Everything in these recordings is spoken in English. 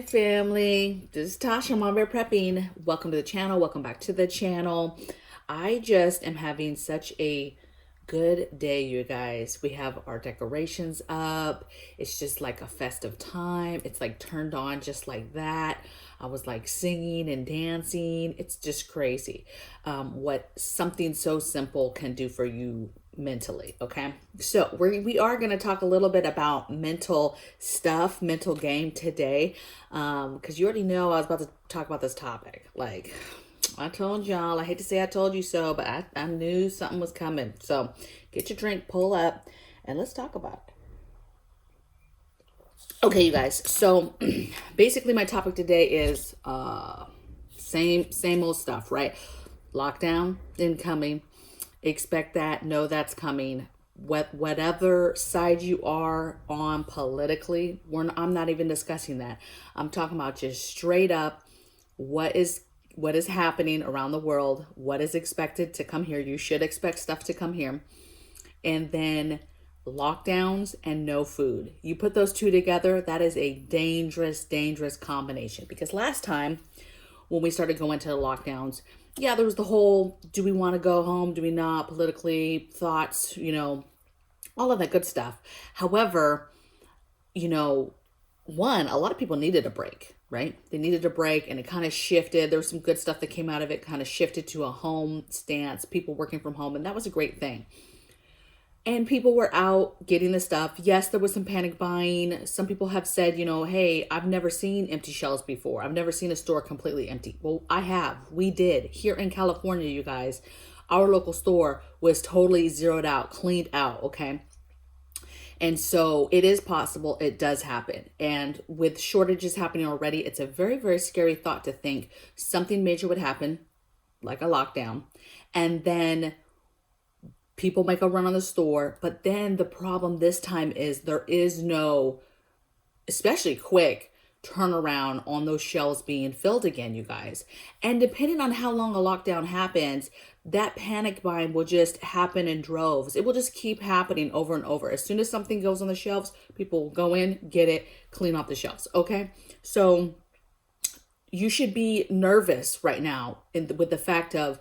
family. This is Tasha, MamabearPrepping. Welcome to the channel. Welcome back to the channel. I just am having such a good day, you guys. We have our decorations up. It's just like a festive time. It's like turned on just like that. I was like singing and dancing. It's just crazy what something so simple can do for you mentally. Okay, so we are going to talk a little bit about mental stuff, mental game today, because you already know I was about to talk about this topic. Like I told y'all, I hate to say I told you so, but I knew something was coming. So get your drink, pull up, and let's talk about it. Okay, you guys. So basically my topic today is same old stuff, right? Lockdown incoming. Expect that. Know that's coming. Whatever side you are on politically, I'm not even discussing that. I'm talking about just straight up what is happening around the world, what is expected to come here. You should expect stuff to come here. And then lockdowns and no food. You put those two together, that is a dangerous combination. Because last time when we started going to the lockdowns, yeah, there was the whole, do we want to go home? Do we not? Politically, thoughts, all of that good stuff. However, one, a lot of people needed a break, right? They needed a break and it kind of shifted. There was some good stuff that came out of it, kind of shifted to a home stance, people working from home. And that was a great thing. And people were out getting the stuff. Yes, there was some panic buying. Some people have said, hey, I've never seen empty shelves before. I've never seen a store completely empty. Well, I have. We did. Here in California, you guys, our local store was totally zeroed out, cleaned out, okay? And so it is possible, it does happen. And with shortages happening already, it's a very scary thought to think something major would happen, like a lockdown, and then people make a run on the store. But then the problem this time is there is no, especially quick, turnaround on those shelves being filled again, you guys. And depending on how long a lockdown happens, that panic buying will just happen in droves. It will just keep happening over and over. As soon as something goes on the shelves, people will go in, get it, clean off the shelves. Okay, so you should be nervous right now with the fact of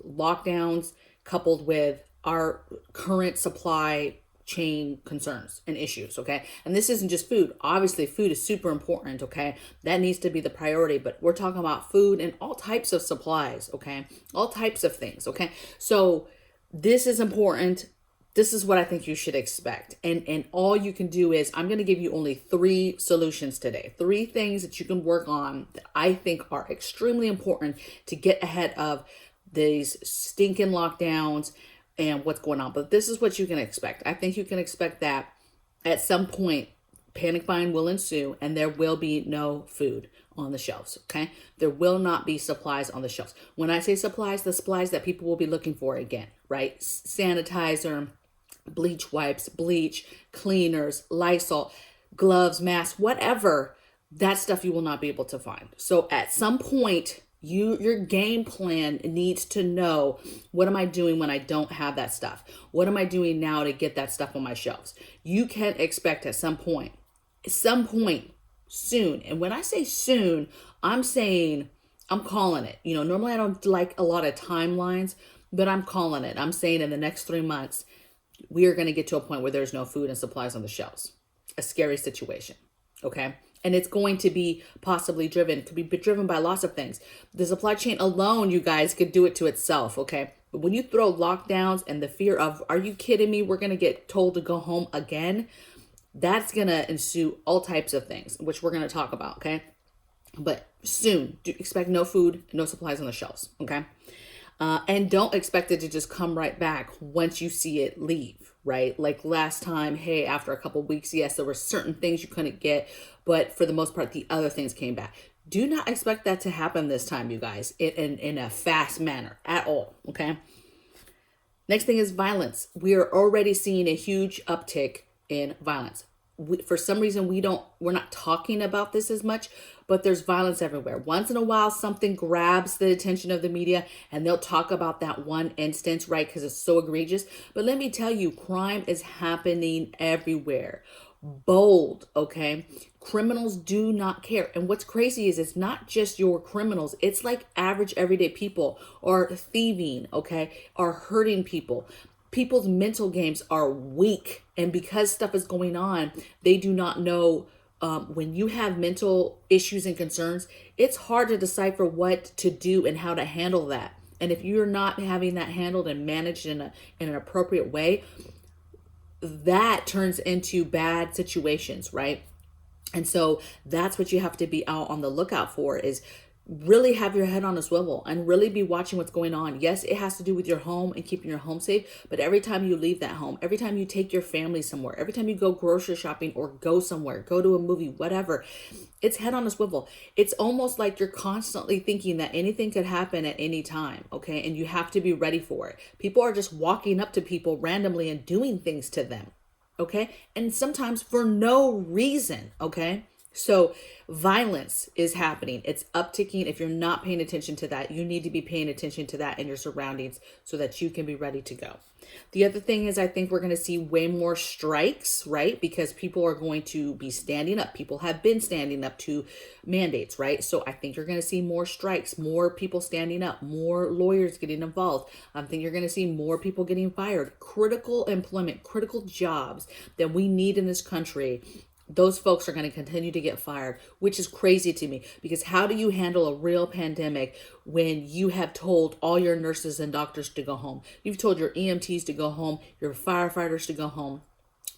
lockdowns coupled with our current supply chain concerns and issues, okay? And this isn't just food. Obviously, food is super important, okay? That needs to be the priority, but we're talking about food and all types of supplies, okay? All types of things, okay? So this is important. This is what I think you should expect. And all you can do is, I'm going to give you only 3 solutions today. 3 things that you can work on that I think are extremely important to get ahead of these stinking lockdowns and what's going on. But this is what you can expect. I think you can expect that at some point, panic buying will ensue and there will be no food on the shelves, okay? There will not be supplies on the shelves. When I say supplies, the supplies that people will be looking for again, right? Sanitizer, bleach wipes, bleach, cleaners, Lysol, gloves, masks, whatever, that stuff you will not be able to find. So at some point, your game plan needs to know, what am I doing when I don't have that stuff? What am I doing now to get that stuff on my shelves? You can expect at some point soon. And when I say soon, I'm saying, I'm calling it. Normally I don't like a lot of timelines, but I'm calling it. I'm saying in the next 3 months, we are going to get to a point where there's no food and supplies on the shelves. A scary situation. Okay. And it's going to be possibly could be driven by lots of things. The supply chain alone, you guys, could do it to itself, okay? But when you throw lockdowns and the fear of, are you kidding me? We're going to get told to go home again. That's going to ensue all types of things, which we're going to talk about, okay? But soon, do expect no food, no supplies on the shelves, okay? And don't expect it to just come right back once you see it leave, right? Like last time, hey, after a couple of weeks, yes, there were certain things you couldn't get, but for the most part, the other things came back. Do not expect that to happen this time, you guys, in a fast manner at all, okay? Next thing is violence. We are already seeing a huge uptick in violence. For some reason, we're not talking about this as much, but there's violence everywhere. Once in a while, something grabs the attention of the media and they'll talk about that one instance, right? Because it's so egregious. But let me tell you, crime is happening everywhere. Bold, okay? Criminals do not care. And what's crazy is it's not just your criminals. It's like average everyday people are thieving, okay, are hurting people. People's mental games are weak. And because stuff is going on, they do not know. When you have mental issues and concerns, it's hard to decipher what to do and how to handle that. And if you're not having that handled and managed in an appropriate way, that turns into bad situations, right? And so that's what you have to be out on the lookout for, is really have your head on a swivel and really be watching what's going on. Yes, it has to do with your home and keeping your home safe, but every time you leave that home, every time you take your family somewhere, every time you go grocery shopping or go somewhere, go to a movie, whatever, it's head on a swivel. It's almost like you're constantly thinking that anything could happen at any time, okay? And you have to be ready for it. People are just walking up to people randomly and doing things to them, okay? And sometimes for no reason, okay? So violence is happening. It's upticking. If you're not paying attention to that, you need to be paying attention to that in your surroundings so that you can be ready to go. The other thing is, I think we're going to see way more strikes, right? Because people are going to be standing up. People have been standing up to mandates, right? So I think you're going to see more strikes, more people standing up, more lawyers getting involved. I think you're going to see more people getting fired. Critical employment, critical jobs that we need in this country, those folks are going to continue to get fired, which is crazy to me, because how do you handle a real pandemic when you have told all your nurses and doctors to go home? You've told your EMTs to go home, your firefighters to go home,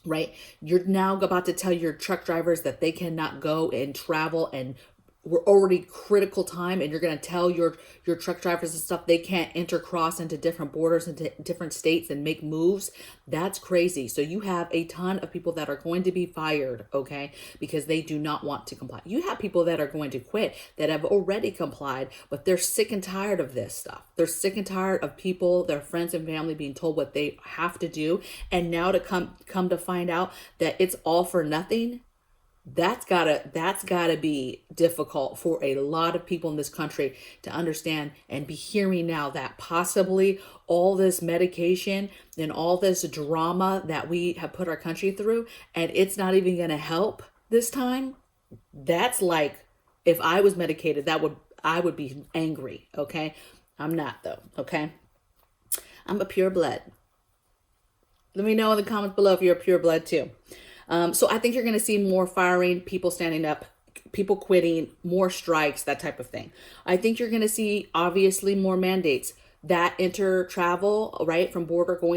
right? You're now about to tell your truck drivers that they cannot go and travel, and we're already critical time, and you're going to tell your truck drivers and stuff they can't intercross into different borders, into different states and make moves. That's crazy. So you have a ton of people that are going to be fired, okay, because they do not want to comply. You have people that are going to quit that have already complied, but they're sick and tired of this stuff. They're sick and tired of people, their friends and family, being told what they have to do, and now to come to find out that it's all for nothing. That's gotta be difficult for a lot of people in this country to understand and be hearing now that possibly all this medication and all this drama that we have put our country through, and it's not even going to help this time. That's like, if I was medicated, I would be angry. Okay. I'm not though. Okay. I'm a pure blood. Let me know in the comments below if you're a pure blood too. So I think you're going to see more firing, people standing up, people quitting, more strikes, that type of thing. I think you're going to see, obviously, more mandates that enter travel, right, from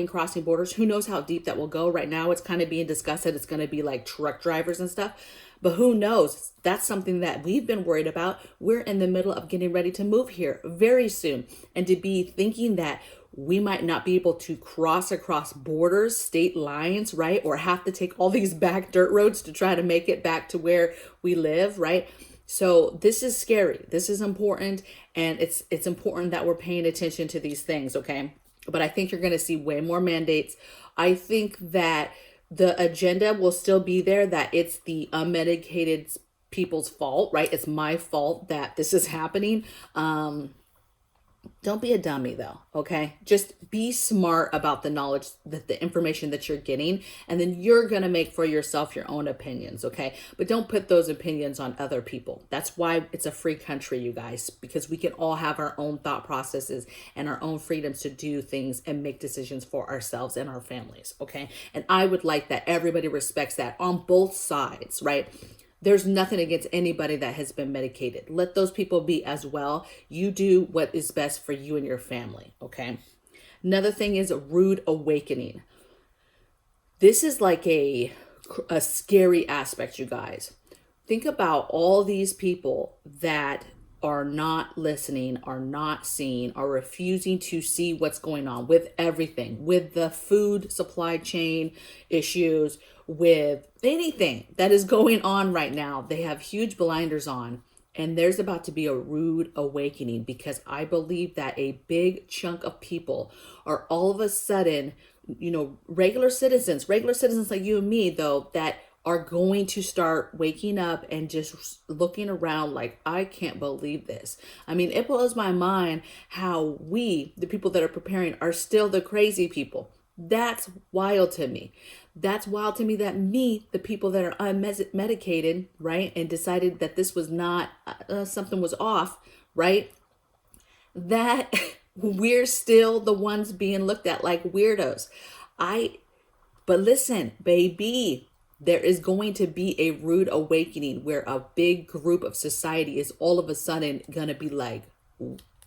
crossing borders. Who knows how deep that will go? Right now, it's kind of being discussed that it's going to be like truck drivers and stuff. But who knows? That's something that we've been worried about. We're in the middle of getting ready to move here very soon. And to be thinking that we might not be able to cross across borders, state lines, right? Or have to take all these back dirt roads to try to make it back to where we live, right? So this is scary. This is important. And it's important that we're paying attention to these things, okay? But I think you're going to see way more mandates. I think that the agenda will still be there, that it's the unmedicated people's fault, right? It's my fault that this is happening. Don't be a dummy though, okay? Just be smart about the knowledge, that the information that you're getting, and then you're going to make for yourself your own opinions, okay? But don't put those opinions on other people. That's why it's a free country, you guys, because we can all have our own thought processes and our own freedoms to do things and make decisions for ourselves and our families, okay? And I would like that everybody respects that on both sides, right? There's nothing against anybody that has been medicated. Let those people be as well. You do what is best for you and your family, okay? Another thing is a rude awakening. This is like a scary aspect, you guys. Think about all these people that are not listening, are not seeing, are refusing to see what's going on with everything, with the food supply chain issues, with anything that is going on right now. They have huge blinders on, and there's about to be a rude awakening, because I believe that a big chunk of people are all of a sudden, regular citizens like you and me, though, that are going to start waking up and just looking around like, I can't believe this. I mean, it blows my mind how we, the people that are preparing, are still the crazy people. That's wild to me. That's wild to me that the people that are unmedicated, right, and decided that this was not, something was off, right, that we're still the ones being looked at like weirdos. I, but listen, baby, there is going to be a rude awakening where a big group of society is all of a sudden going to be like,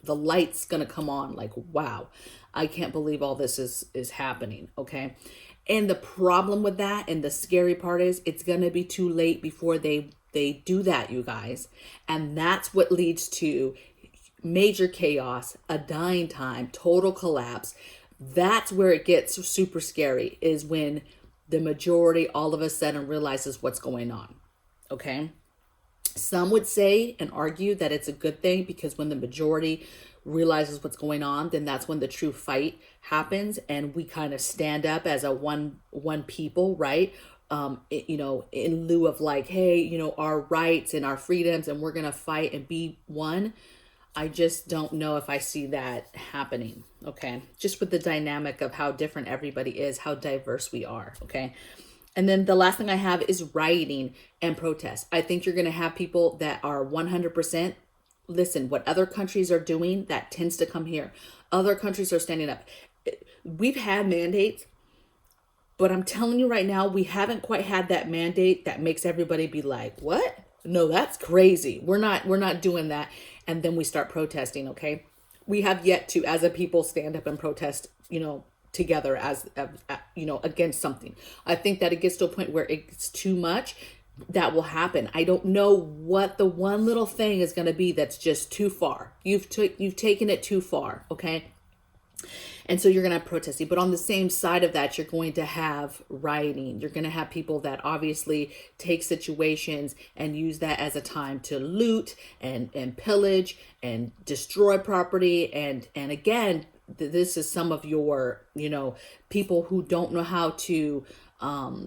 the light's going to come on, like, wow, I can't believe all this is happening, okay? And the problem with that, and the scary part is, it's going to be too late before they do that, you guys. And that's what leads to major chaos, a dying time, total collapse. That's where it gets super scary, is when the majority all of a sudden realizes what's going on. Okay? Some would say and argue that it's a good thing, because when the majority realizes what's going on, then that's when the true fight happens, and we kind of stand up as a one people, right? In lieu of like, hey, our rights and our freedoms, and we're gonna fight and be one. I just don't know if I see that happening, okay? Just with the dynamic of how different everybody is, how diverse we are, okay? And then the last thing I have is rioting and protest. I think you're going to have people that are 100%, listen, what other countries are doing, that tends to come here. Other countries are standing up. We've had mandates, but I'm telling you right now, we haven't quite had that mandate that makes everybody be like, what? No, that's crazy. We're not doing that. And then we start protesting, okay? We have yet to, as a people, stand up and protest, together as against something. I think that it gets to a point where it's too much. That will happen. I don't know what the one little thing is going to be that's just too far. You've taken it too far, okay? And so you're going to have protesting. But on the same side of that, you're going to have rioting. You're going to have people that obviously take situations and use that as a time to loot and pillage and destroy property. And again, this is some of your, people who don't know how to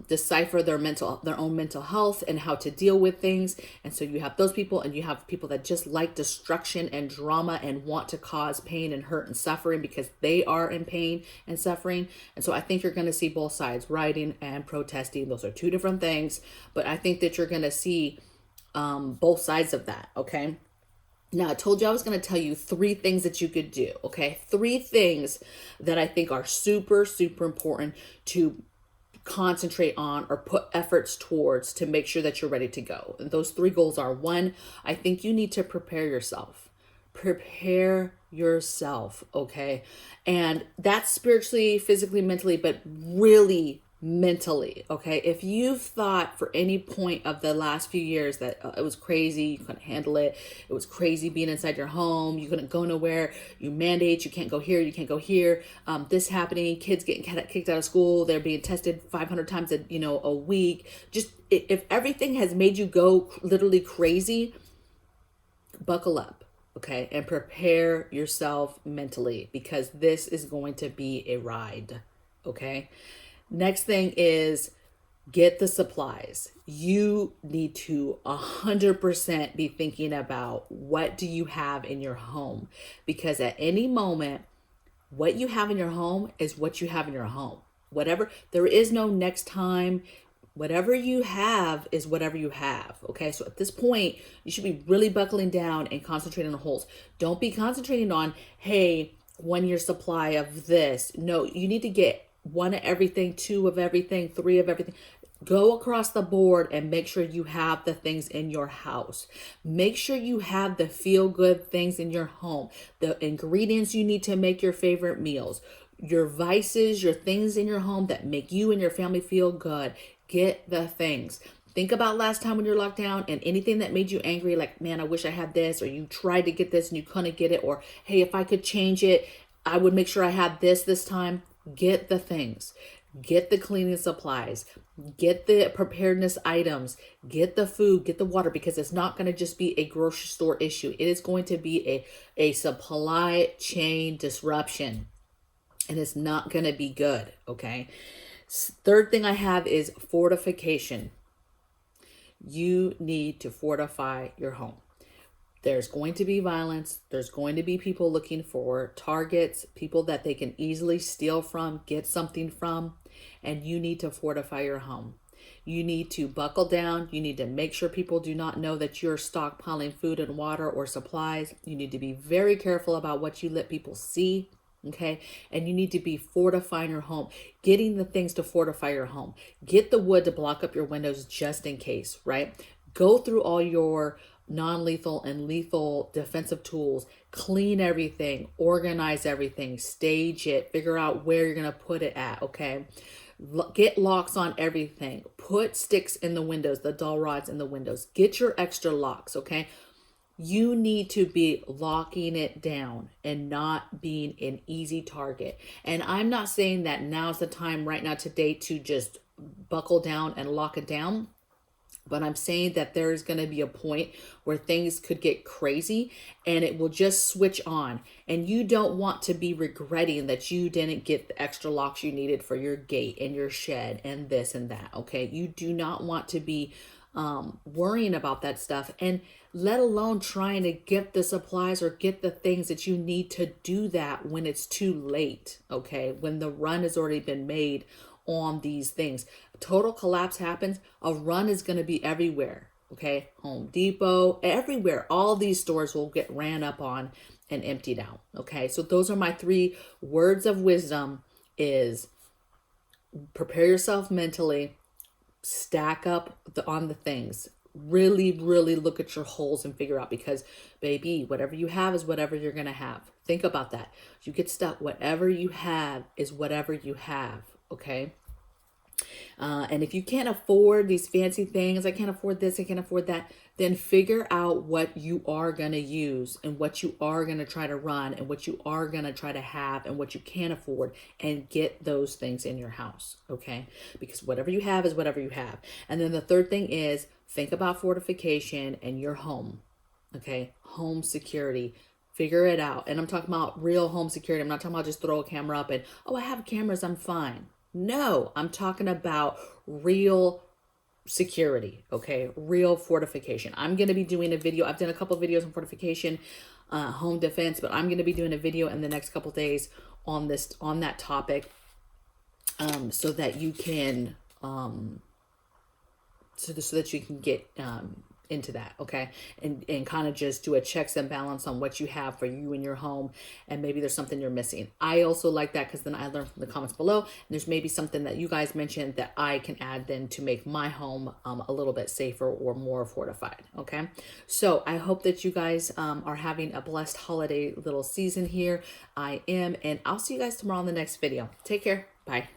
decipher their own mental health and how to deal with things. And so you have those people, and you have people that just like destruction and drama and want to cause pain and hurt and suffering because they are in pain and suffering. And so I think you're going to see both sides, rioting and protesting. Those are two different things, but I think that you're going to see both sides of that. Okay. Now, I told you I was going to tell you 3 things that you could do. Okay. 3 things that I think are super, super important to concentrate on or put efforts towards to make sure that you're ready to go. And those 3 goals are: 1, I think you need to prepare yourself. Prepare yourself, okay? And that's spiritually, physically, mentally, but really mentally, okay? If you've thought for any point of the last few years that it was crazy, you couldn't handle it, it was crazy being inside your home, you couldn't go nowhere, you mandate, you can't go here, you can't go here, this happening, kids getting kicked out of school, they're being tested 500 times a week, just if everything has made you go literally crazy, buckle up, okay? And prepare yourself mentally, because this is going to be a ride, okay? Next thing is get the supplies. You need to 100% be thinking about what do you have in your home, because at any moment, what you have in your home is what you have in your home. Whatever, there is no next time. Whatever you have is whatever you have. Okay. So at this point, you should be really buckling down and concentrating on holes. Don't be concentrating on, hey, 1 year supply of this. No, you need to get 1 of everything, 2 of everything, 3 of everything. Go across the board and make sure you have the things in your house. Make sure you have the feel-good things in your home, the ingredients you need to make your favorite meals, your vices, your things in your home that make you and your family feel good. Get the things. Think about last time when you're locked down and anything that made you angry, like, man, I wish I had this, or you tried to get this and you couldn't get it, or hey, if I could change it, I would make sure I had this time. Get the things, get the cleaning supplies, get the preparedness items, get the food, get the water, because it's not going to just be a grocery store issue. It is going to be a supply chain disruption, and it's not going to be good. Okay. 3rd thing I have is fortification. You need to fortify your home. There's going to be violence. There's going to be people looking for targets, people that they can easily steal from, get something from, and you need to fortify your home. You need to buckle down. You need to make sure people do not know that you're stockpiling food and water or supplies. You need to be very careful about what you let people see. Okay. And you need to be fortifying your home, getting the things to fortify your home. Get the wood to block up your windows just in case, right? Go through all your non-lethal and lethal defensive tools, clean everything, organize everything, stage it, figure out where you're going to put it at. Okay. Get locks on everything. Put sticks in the windows, the dowel rods in the windows. Get your extra locks, okay? You need to be locking it down and not being an easy target. And I'm not saying that now's the time right now today to just buckle down and lock it down. But I'm saying that there's going to be a point where things could get crazy and it will just switch on. And you don't want to be regretting that you didn't get the extra locks you needed for your gate and your shed and this and that. Okay. You do not want to be worrying about that stuff, and let alone trying to get the supplies or get the things that you need to do that when it's too late. Okay. When the run has already been made on these things. Total collapse happens, a run is going to be everywhere. Okay. Home Depot, everywhere. All these stores will get ran up on and emptied out. Okay. So those are my 3 words of wisdom: is prepare yourself mentally, stack up on the things, really, really look at your holes and figure out, because baby, whatever you have is whatever you're going to have. Think about that. You get stuck. Whatever you have is whatever you have. Okay. And if you can't afford these fancy things, I can't afford this, I can't afford that, then figure out what you are going to use and what you are going to try to run and what you are going to try to have and what you can't afford, and get those things in your house. Okay. Because whatever you have is whatever you have. And then the third thing is think about fortification and your home. Okay. Home security. Figure it out. And I'm talking about real home security. I'm not talking about just throw a camera up and, oh, I have cameras, I'm fine. No, I'm talking about real security. Okay. Real fortification. I'm going to be doing a video. I've done a couple of videos on fortification, home defense, but I'm going to be doing a video in the next couple of days on that topic. So that you can, so that you can get, into that. Okay. And kind of just do a checks and balance on what you have for you in your home. And maybe there's something you're missing. I also like that, because then I learn from the comments below, and there's maybe something that you guys mentioned that I can add then to make my home a little bit safer or more fortified. Okay. So I hope that you guys are having a blessed holiday little season here. I am, and I'll see you guys tomorrow in the next video. Take care. Bye.